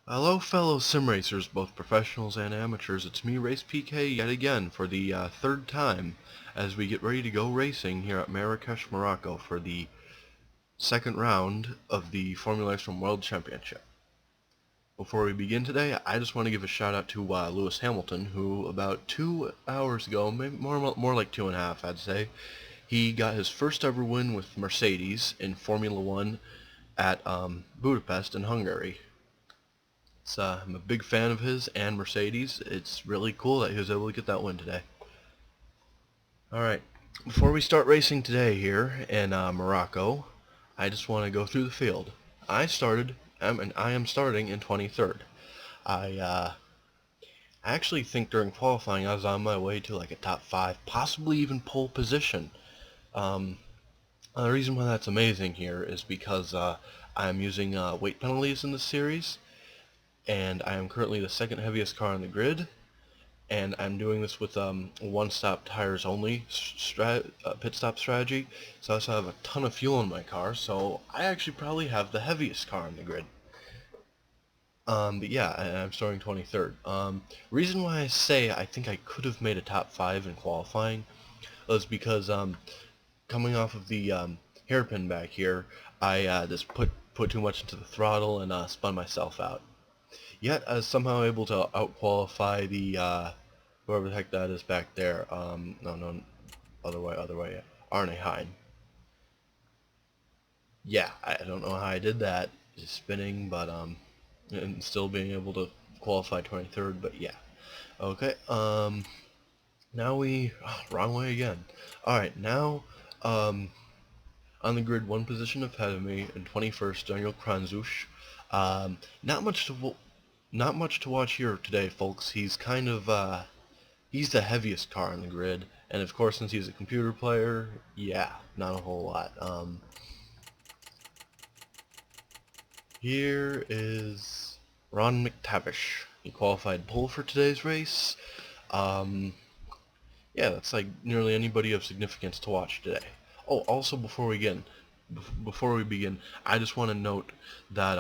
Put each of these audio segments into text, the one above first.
Hello fellow sim racers, both professionals and amateurs. It's me, Race PK, yet again for the third time as we get ready to go racing here at Marrakesh, Morocco for the second round of the Raceroom World Championship. Before we begin today, I just want to give a shout out to Lewis Hamilton, who about 2 hours ago, maybe more like 2.5 I'd say, he got his first ever win with Mercedes in Formula 1 at Budapest in Hungary. I'm a big fan of his and Mercedes. It's really cool that he was able to get that win today. Alright, before we start racing today here in Morocco, I just want to go through the field. I am starting in 23rd. I actually think during qualifying I was on my way to like a top 5, possibly even pole position. The reason why that's amazing here is because I'm using weight penalties in this series, and I am currently the second heaviest car on the grid, and I'm doing this with one-stop tires only pit stop strategy. So I also have a ton of fuel in my car, so I actually probably have the heaviest car on the grid. But yeah, I'm starting 23rd. Reason why I say I think I could have made a top 5 in qualifying was because coming off of the hairpin back here, I just put too much into the throttle and spun myself out. Yet I was somehow able to outqualify the whoever the heck that is back there. No, other way, Arne Hein. Yeah, I don't know how I did that, just spinning, but and still being able to qualify 23rd. But yeah, okay. Now wrong way again. All right, now on the grid, one position ahead of me in 21st, Daniel Kranzush. Um, not much to not much to watch here today, folks. He's kind of he's the heaviest car on the grid, and of course, since he's a computer player, yeah, not a whole lot. Here is Ron McTavish. He qualified pole for today's race. Um, yeah, that's like nearly anybody of significance to watch today. Oh, also before we begin, I just want to note that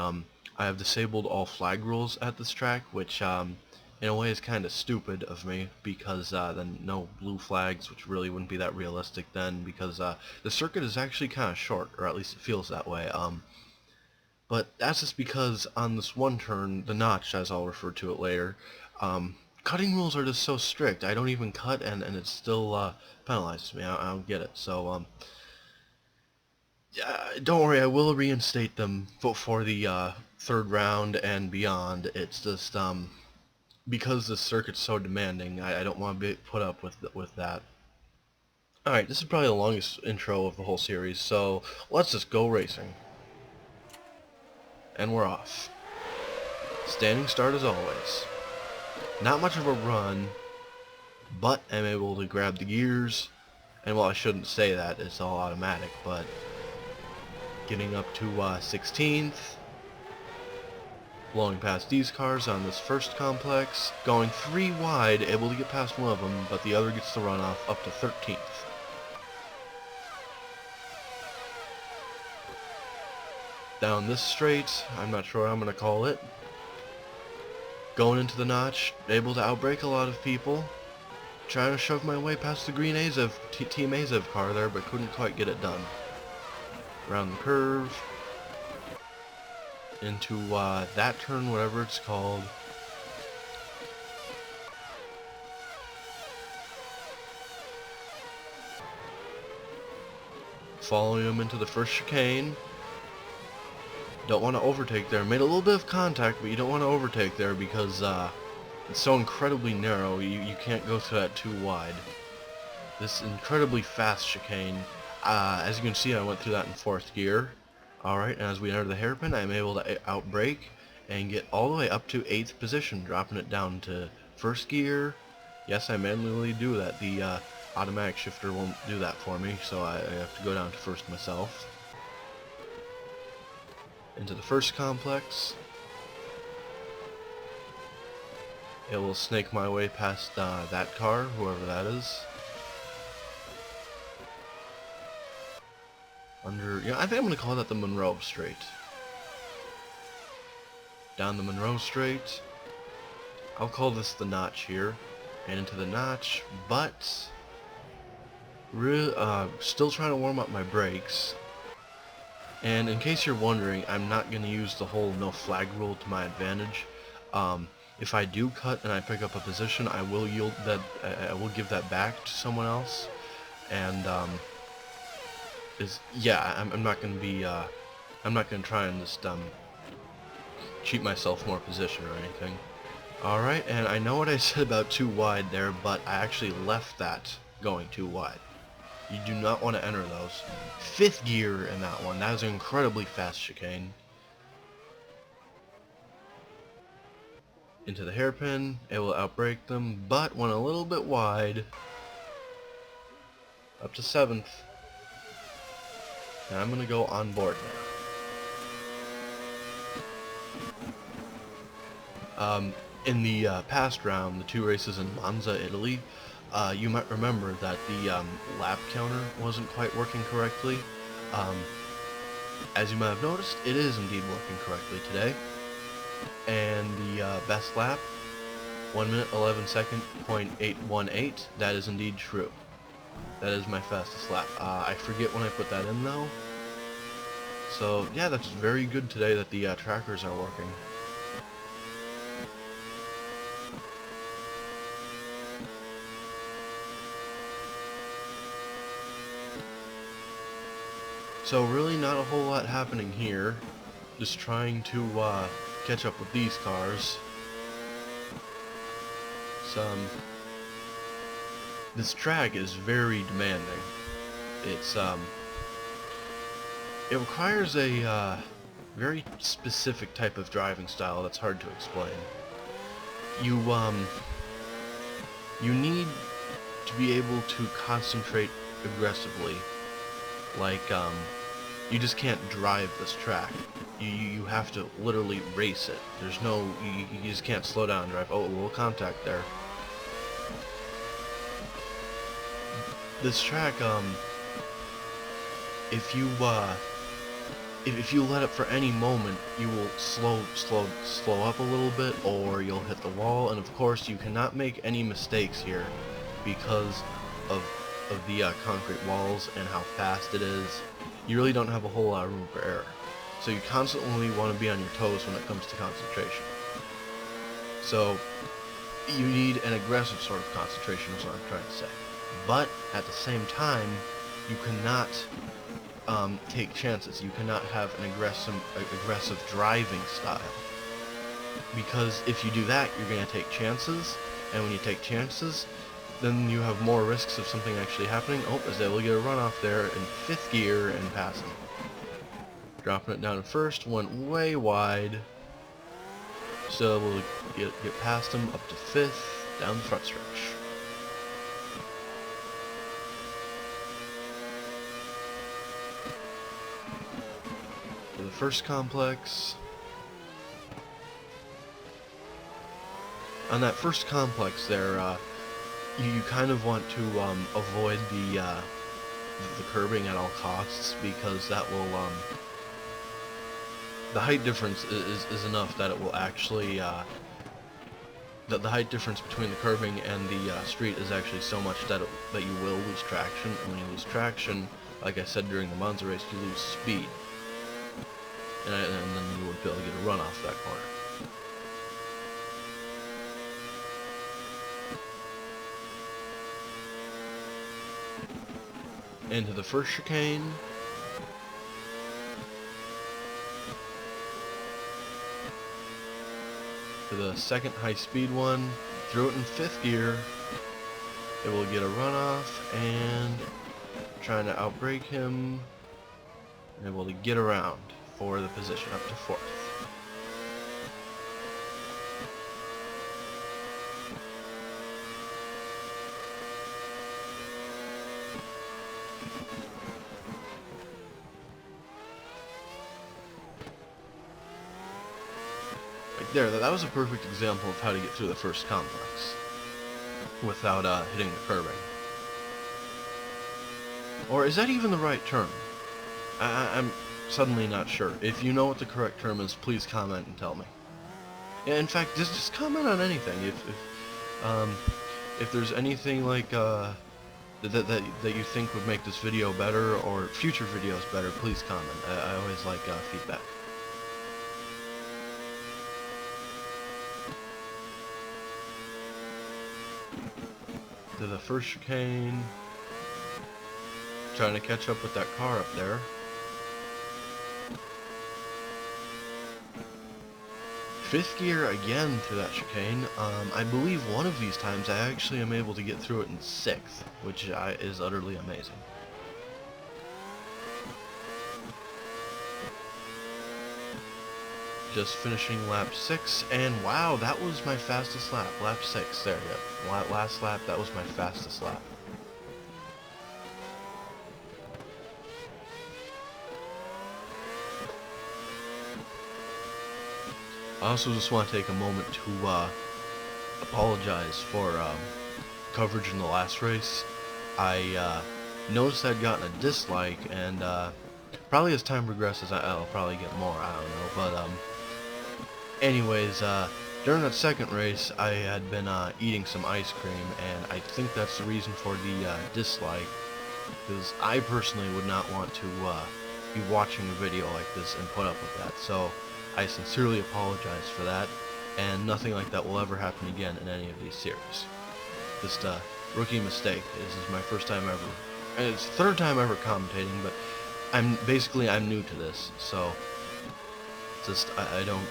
I have disabled all flag rules at this track, which in a way is kind of stupid of me, because then no blue flags, which really wouldn't be that realistic then, because the circuit is actually kind of short, or at least it feels that way. But that's just because on this one turn, the notch, as I'll refer to it later, cutting rules are just so strict. I don't even cut, and it still penalizes me. I don't get it. So don't worry, I will reinstate them for the third round and beyond. It's just because the circuit's so demanding, I don't want to be put up with that. Alright, this is probably the longest intro of the whole series, so let's just go racing. And we're off. Standing start as always. Not much of a run, but I'm able to grab the gears, and well, I shouldn't say that, it's all automatic, but getting up to 16th, blowing past these cars on this first complex, going 3 wide, able to get past one of them, but the other gets the runoff up to 13th. Down this straight, I'm not sure what I'm going to call it. Going into the notch, able to outbrake a lot of people. Trying to shove my way past the green Team Azev car there, but couldn't quite get it done. Around the curve. Into that turn, whatever it's called. Following him into the first chicane. Don't want to overtake there. Made a little bit of contact, but you don't want to overtake there because it's so incredibly narrow. You can't go through that too wide. This incredibly fast chicane. As you can see, I went through that in 4th gear. Alright, and as we enter the hairpin, I'm able to outbrake and get all the way up to 8th position, dropping it down to 1st gear. Yes, I manually do that. The automatic shifter won't do that for me, so I have to go down to 1st myself. Into the first complex. It will snake my way past that car, whoever that is. I think I'm going to call that the Monroe Straight. down the Monroe Straight. I'll call this the notch here, and into the notch, but still trying to warm up my brakes. And in case you're wondering, I'm not going to use the whole no flag rule to my advantage. If I do cut and I pick up a position, I will yield that. I will give that back to someone else. And I'm not going to be. I'm not going to try and just cheat myself more position or anything. All right, and I know what I said about too wide there, but I actually left that going too wide. You do not want to enter those. 5th gear in that one. That is an incredibly fast chicane. Into the hairpin, it will outbrake them, but went a little bit wide. Up to 7th. And I'm going to go on board now. In the past round, the 2 races in Monza, Italy, you might remember that the lap counter wasn't quite working correctly. As you might have noticed, it is indeed working correctly today. And the best lap, 1 minute 11 second .818, that is indeed true. That is my fastest lap. I forget when I put that in though. So yeah, that's very good today that the trackers are working. So really not a whole lot happening here. Just trying to catch up with these cars. This track is very demanding. It requires a very specific type of driving style that's hard to explain. You need to be able to concentrate aggressively. Like, you just can't drive this track. You have to literally race it. There's no, you just can't slow down and drive. Oh, a little contact there. This track, if you let up for any moment, you will slow up a little bit, or you'll hit the wall. And of course, you cannot make any mistakes here because of the concrete walls and how fast it is. You really don't have a whole lot of room for error. So you constantly want to be on your toes when it comes to concentration. So you need an aggressive sort of concentration is what I'm trying to say. But at the same time, you cannot take chances. You cannot have an aggressive driving style. Because if you do that, you're going to take chances, and when you take chances, then you have more risks of something actually happening. Oh, is able to get a runoff there in 5th gear and passing. Dropping it down to 1st, went way wide. Still able to get past him up to 5th, down the front stretch. For the first complex. On that first complex there, you kind of want to avoid the curbing at all costs, because that will the height difference is enough that it will actually the height difference between the curbing and the street is actually so much that you will lose traction. And when you lose traction, like I said during the Monza race, you lose speed, and then you won't be able to get a run off that corner. Into the first chicane. To the second high-speed one. Threw it in 5th gear. It will get a runoff and trying to outbrake him. Able to get around for the position up to 4th. There, that was a perfect example of how to get through the first complex without hitting the curbing. Or is that even the right term? I'm suddenly not sure. If you know what the correct term is, please comment and tell me. Yeah, in fact, just comment on anything. If there's anything like that you think would make this video better or future videos better, please comment. I always like feedback. To the first chicane, trying to catch up with that car up there. Fifth gear again through that chicane. I believe one of these times I actually am able to get through it in sixth, which is utterly amazing. Just finishing lap 6, and wow, that was my fastest lap. Lap 6, there, yep. Last lap, that was my fastest lap. I also just want to take a moment to apologize for coverage in the last race. I noticed I'd gotten a dislike, and probably as time progresses I'll probably get more, I don't know, but anyways, during that second race I had been eating some ice cream, and I think that's the reason for the dislike, because I personally would not want to be watching a video like this and put up with that, so I sincerely apologize for that, and nothing like that will ever happen again in any of these series. Just a rookie mistake. This is my first time ever, and it's the third time ever commentating, but I'm new to this, so just I don't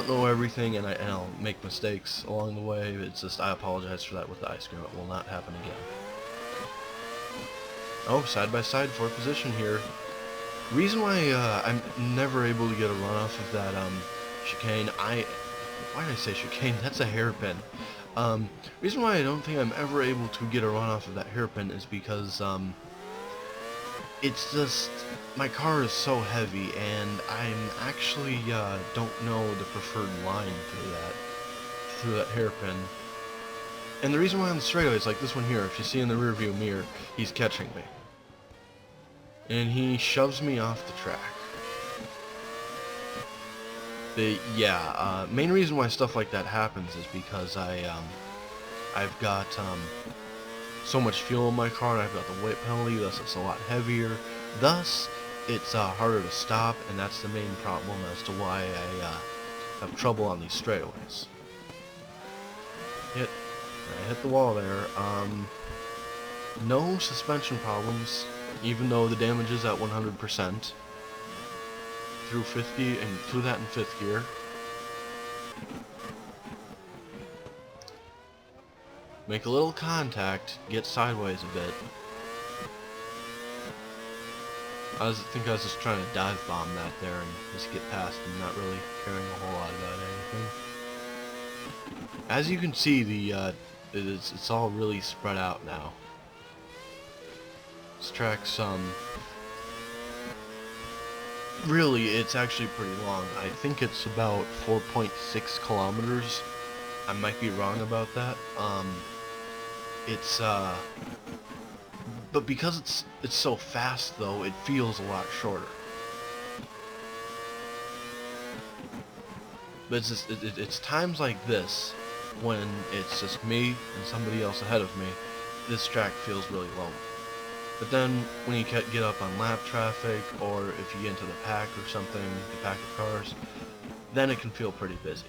know everything, and I'll make mistakes along the way. It's just I apologize for that with the ice cream. It will not happen again. Oh, side by side for position here. Reason why I'm never able to get a run off of that chicane, why did I say chicane? That's a hairpin. Reason why I don't think I'm ever able to get a run off of that hairpin is because it's just my car is so heavy, and I'm actually don't know the preferred line through that hairpin. And the reason why on the straightaways like this one here, if you see in the rear view mirror, he's catching me. And he shoves me off the track. Main reason why stuff like that happens is because I've got so much fuel in my car, and I've got the weight penalty, thus it's a lot heavier. Thus, it's harder to stop, and that's the main problem as to why I have trouble on these straightaways. I hit the wall there. No suspension problems, even though the damage is at 100%. Through 50 and through that in 5th gear. Make a little contact, get sideways a bit. I think I was just trying to dive bomb that there and just get past and not really caring a whole lot about anything. As you can see, it's all really spread out now. This track's really, it's actually pretty long. I think it's about 4.6 kilometers. I might be wrong about that. But because it's so fast though, it feels a lot shorter. But it's times like this, when it's just me and somebody else ahead of me, this track feels really lonely. But then, when you get up on lap traffic, or if you get into the pack or something, the pack of cars, then it can feel pretty busy.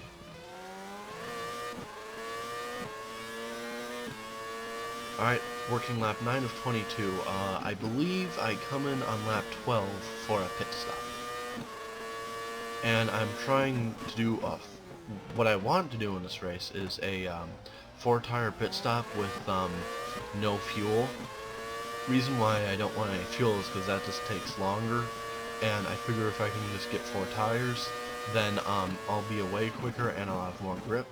Alright, working lap 9 of 22. I believe I come in on lap 12 for a pit stop. And I'm trying to do, what I want to do in this race is a 4-tire pit stop with no fuel. Reason why I don't want any fuel is because that just takes longer, and I figure if I can just get 4 tires, then I'll be away quicker and I'll have more grip.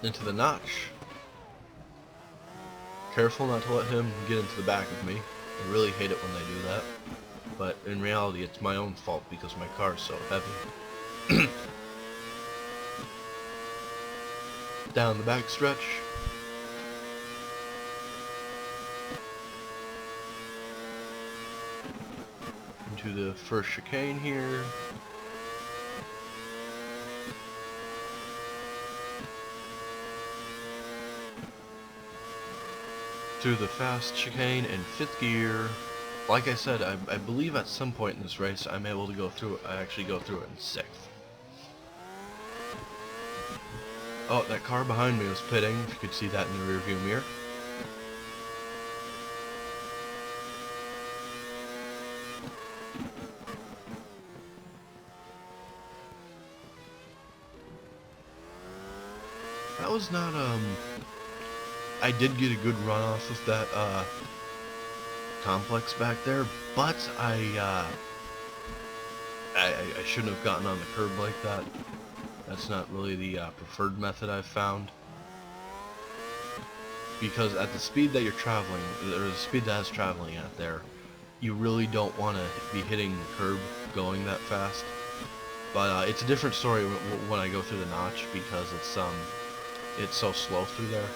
Into the notch. Careful not to let him get into the back of me. I really hate it when they do that. but in reality it's my own fault because my car is so heavy. Down the back stretch. Into the first chicane here. Through the fast chicane in 5th gear. Like I said, I believe at some point in this race I'm able to go through it. I actually go through it in 6th. Oh, that car behind me was pitting, if you could see that in the rearview mirror. That was not, I did get a good run off of that, complex back there, but I shouldn't have gotten on the curb like that. That's not really the preferred method I've found. Because at the speed that you're traveling, or the speed that it's traveling at there, you really don't want to be hitting the curb going that fast. But it's a different story when I go through the notch, because it's so slow through there.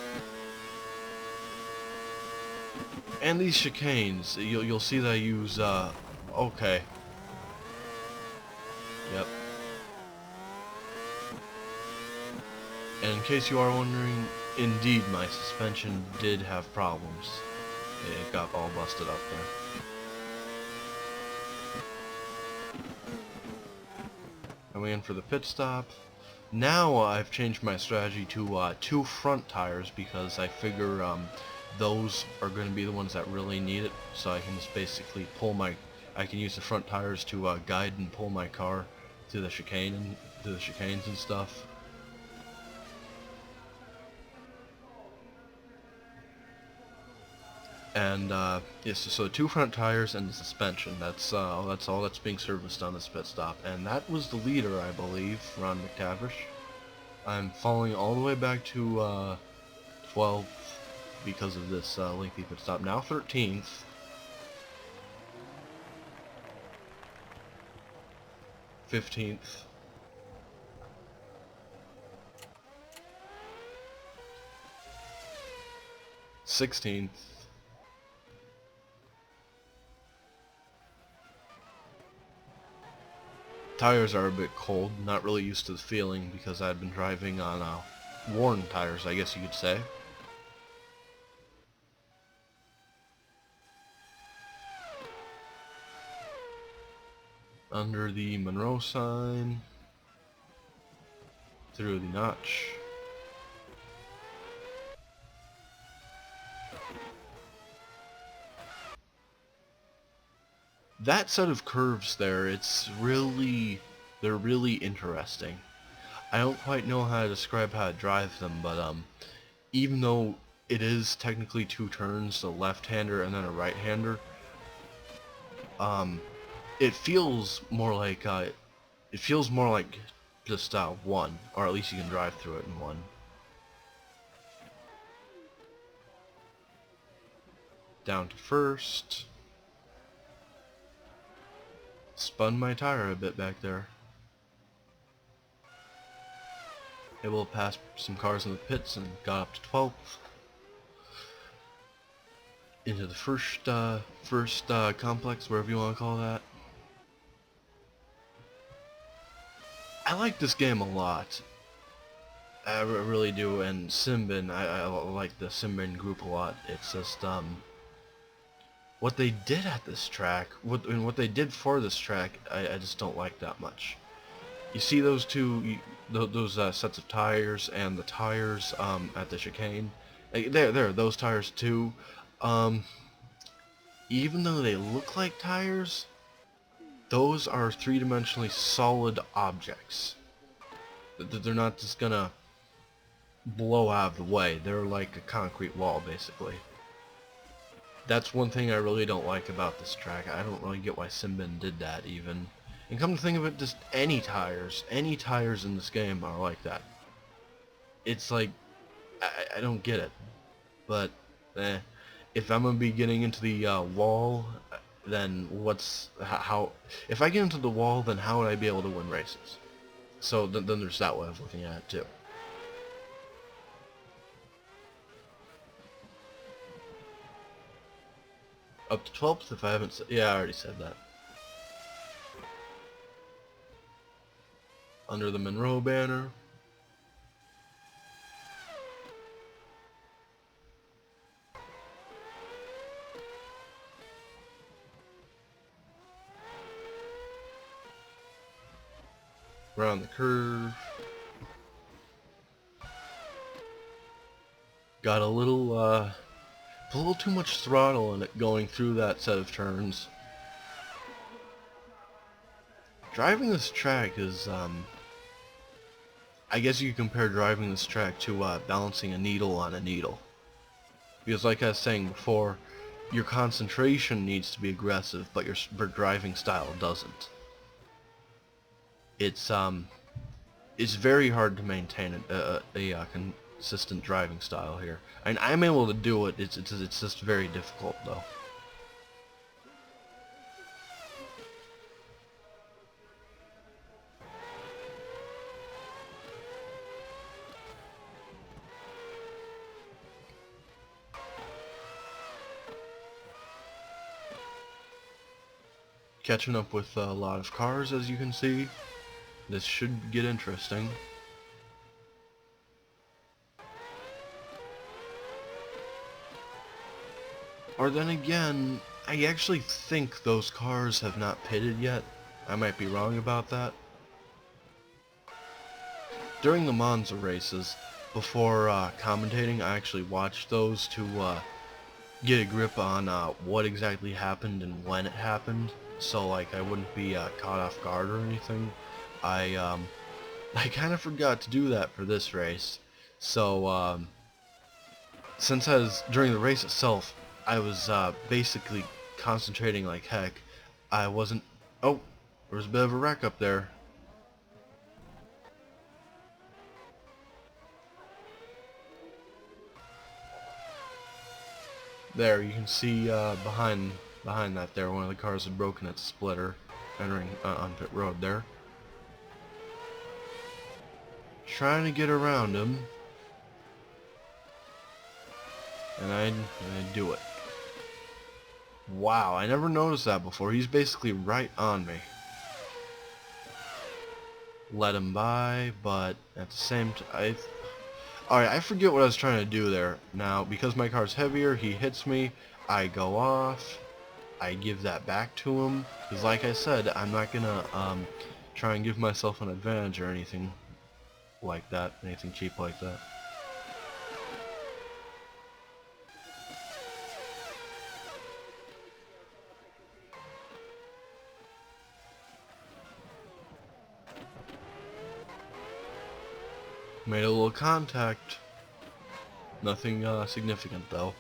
And these chicanes, you'll see that I use, okay. Yep. And in case you are wondering, indeed my suspension did have problems. It got all busted up there. Coming in for the pit stop. Now I've changed my strategy to 2 front tires, because I figure those are going to be the ones that really need it, so I can just basically I can use the front tires to guide and pull my car through the chicanes and stuff. And yes, so 2 front tires and the suspension. That's all that's being serviced on this pit stop. And that was the leader, I believe, Ron McTavish. I'm falling all the way back to 12th because of this lengthy pit stop. Now 13th. 15th. 16th. Tires are a bit cold, not really used to the feeling because I've been driving on worn tires, I guess you could say. Under the Monroe sign, through the notch. That set of curves there, they're really interesting. I don't quite know how to describe how to drive them, but even though it is technically 2 turns, a left-hander and then a right-hander, it feels more like just one, or at least you can drive through it in one. Down to first. Spun my tire a bit back there. Able to pass some cars in the pits and got up to 12th. Into the first complex, wherever you want to call that. I like this game a lot. I really do, and Simbin, I like the Simbin group a lot. It's just, what they did at this track, what they did for this track, I just don't like that much. You see those those sets of tires and the tires at the chicane? There, those tires too. Even though they look like tires, those are 3-dimensionally solid objects. They're not just gonna blow out of the way. They're like a concrete wall, basically. That's one thing I really don't like about this track. I don't really get why Simbin did that, even. And come to think of it, just any tires in this game are like that. It's like, I don't get it. But, if I'm gonna be getting into the wall, then how if I get into the wall, then how would I be able to win races? So then there's that way of looking at it too. Up to 12th if I haven't said, yeah, I already said that. Under the Monroe banner. Around the curve. Got a little too much throttle in it going through that set of turns. Driving this track is, I guess you could compare driving this track to balancing a needle on a needle. Because like I was saying before, your concentration needs to be aggressive, but your driving style doesn't. It's very hard to maintain a consistent driving style here. And I'm able to do it, it's just very difficult though. Catching up with a lot of cars, as you can see. This should get interesting. Or then again, I actually think those cars have not pitted yet. I might be wrong about that. During the Monza races, before commentating, I actually watched those to get a grip on what exactly happened and when it happened, so like I wouldn't be caught off guard or anything. I kind of forgot to do that for this race, so since I was during the race itself, I was basically concentrating like heck. I wasn't. Oh, there was a bit of a wreck up there. There, you can see behind that there, one of the cars had broken its splitter, entering on pit road there. Trying to get around him, and I do it. Wow, I never noticed that before. He's basically right on me. Let him by, but at the same time, alright, I forget what I was trying to do there. Now, because my car's heavier, he hits me, I go off, I give that back to him, because like I said, I'm not gonna try and give myself an advantage or anything like that, anything cheap like that. Made a little contact. Nothing significant though.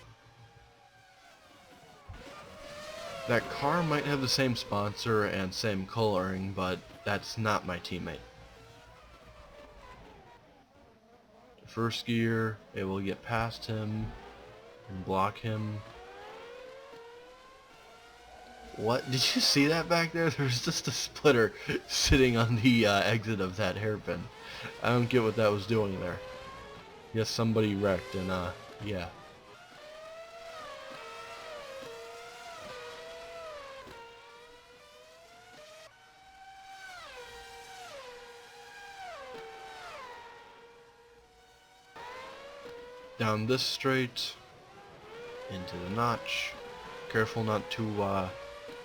That car might have the same sponsor and same coloring, but that's not my teammate. First gear, it will get past him and block him. What? Did you see that back there? There's just a splitter sitting on the exit of that hairpin. I don't get what that was doing there. Yes, somebody wrecked, and yeah. Down this straight, into the notch. Careful not to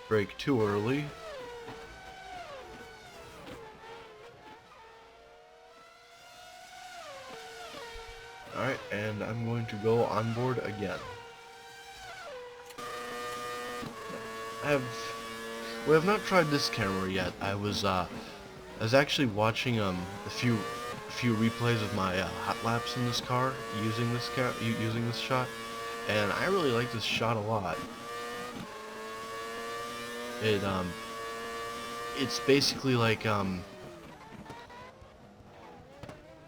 brake too early. Alright, and I'm going to go on board again. We have not tried this camera yet. I was actually watching a few replays of my hot laps in this car using this shot, and I really like this shot a lot. It's basically like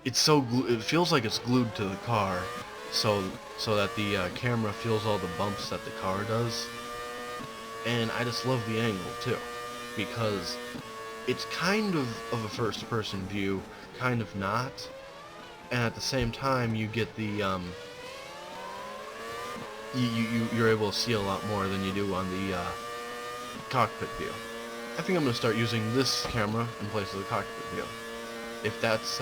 it feels like it's glued to the car, so that the camera feels all the bumps that the car does. and I just love the angle too, because it's kind of a first-person view, kind of not, and at the same time you get the you're able to see a lot more than you do on the cockpit view. I think I'm going to start using this camera in place of the cockpit view. If that's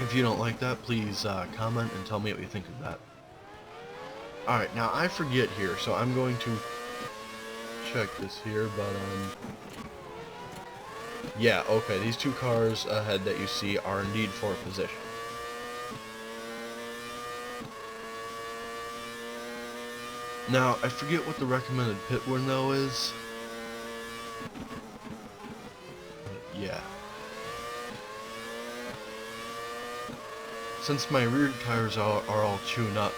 if you don't like that, please comment and tell me what you think of that. Alright, now I forget here, so I'm going to check this here, but yeah, okay, these two cars ahead that you see are indeed for position. Now, I forget what the recommended pit window is. But yeah. Since my rear tires are all chewed up,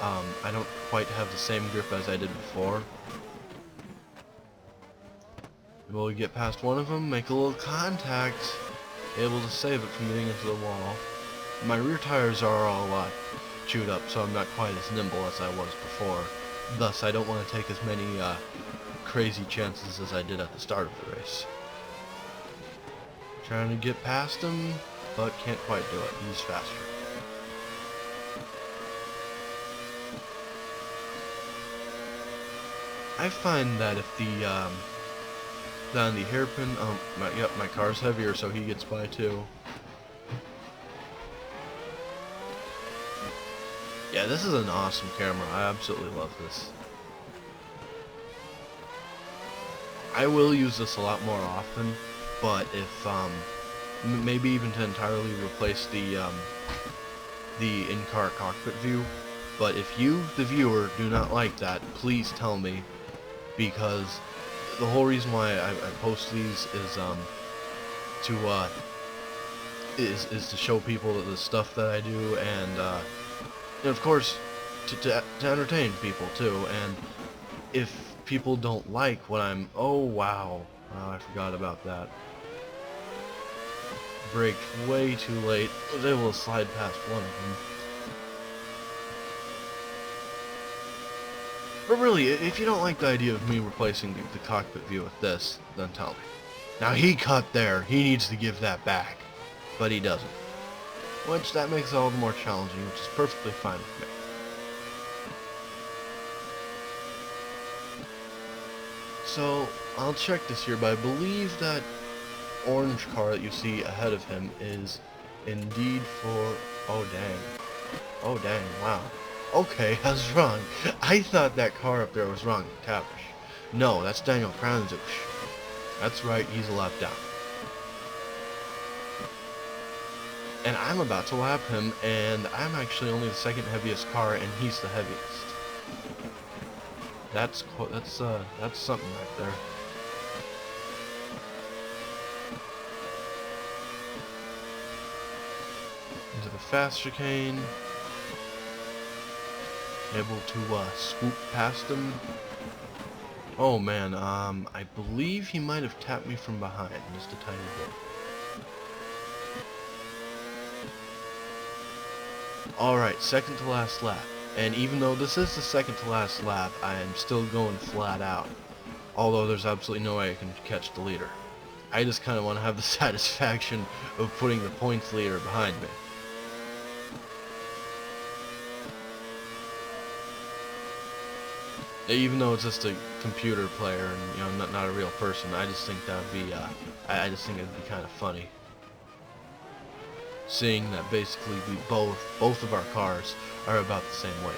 I don't quite have the same grip as I did before. Able to get past one of them, make a little contact, able to save it from getting into the wall. My rear tires are all chewed up, so I'm not quite as nimble as I was before. Thus, I don't want to take as many crazy chances as I did at the start of the race. Trying to get past him, but can't quite do it. He's faster. I find that if the on the hairpin, my car's heavier, so he gets by too. Yeah, this is an awesome camera. I absolutely love this. I will use this a lot more often, but if maybe even to entirely replace the in-car cockpit view. But if you, the viewer, do not like that, please tell me, because the whole reason why I post these is to show people the stuff that I do, and of course to entertain people too. And if people don't like what I'm, oh wow, I forgot about that. Braked way too late. Was able to slide past one of them. But really, if you don't like the idea of me replacing the cockpit view with this, then tell me. Now he cut there, he needs to give that back, but he doesn't. Which, that makes it all the more challenging, which is perfectly fine with me. So, I'll check this here, but I believe that orange car that you see ahead of him is indeed for... oh dang, wow. Okay, I was wrong. I thought that car up there was wrong, Tavish. No, that's Daniel Kranzush. That's right, he's a lap down. And I'm about to lap him, and I'm actually only the second heaviest car, and he's the heaviest. That's something right there. Into the fast chicane. Able to swoop past him. Oh man, I believe he might have tapped me from behind just a tiny bit. Alright, second to last lap. And even though this is the second to last lap, I am still going flat out. Although there's absolutely no way I can catch the leader. I just kind of want to have the satisfaction of putting the points leader behind me. Even though it's just a computer player and not a real person, I just think that would be I just think it'd be kind of funny, seeing that basically we both of our cars are about the same weight.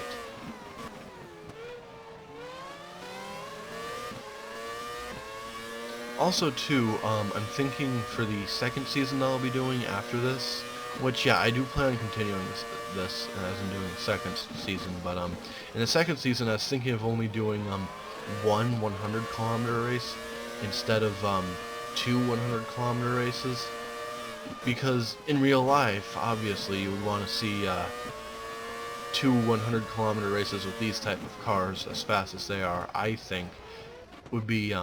Also too, I'm thinking for the second season that I'll be doing after this, which yeah, I do plan on continuing this as I'm doing the second season, but in the second season I was thinking of only doing one 100-kilometer race instead of two 100-kilometer races, because in real life obviously you would want to see two 100-kilometer races with these type of cars as fast as they are. I think would be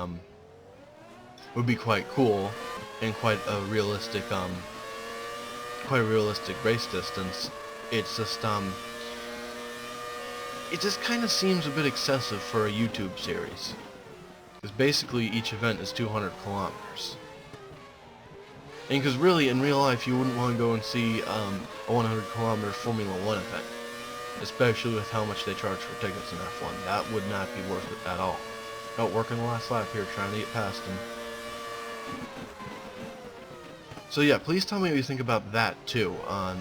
quite cool and quite a realistic race distance. It's just it just kind of seems a bit excessive for a YouTube series. Because basically each event is 200 kilometers. And because really, in real life, you wouldn't want to go and see a 100 kilometer Formula 1 event. Especially with how much they charge for tickets in F1. That would not be worth it at all. Out working the last lap here, trying to get past him. So yeah, please tell me what you think about that too.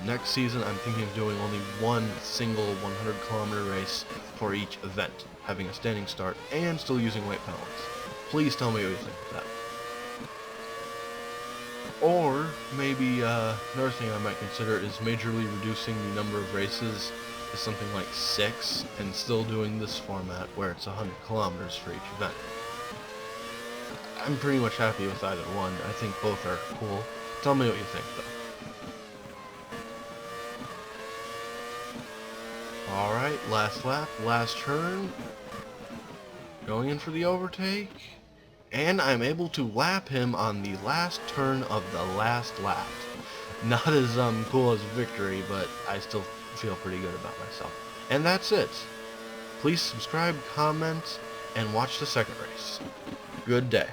Next season, I'm thinking of doing only one single 100 kilometer race for each event, having a standing start and still using weight penalties. Please tell me what you think of that. Or maybe another thing I might consider is majorly reducing the number of races to something like 6 and still doing this format where it's 100 kilometers for each event. I'm pretty much happy with either one. I think both are cool. Tell me what you think though. Alright, last lap, last turn. Going in for the overtake. And I'm able to lap him on the last turn of the last lap. Not as cool as victory, but I still feel pretty good about myself. And that's it. Please subscribe, comment, and watch the second race. Good day.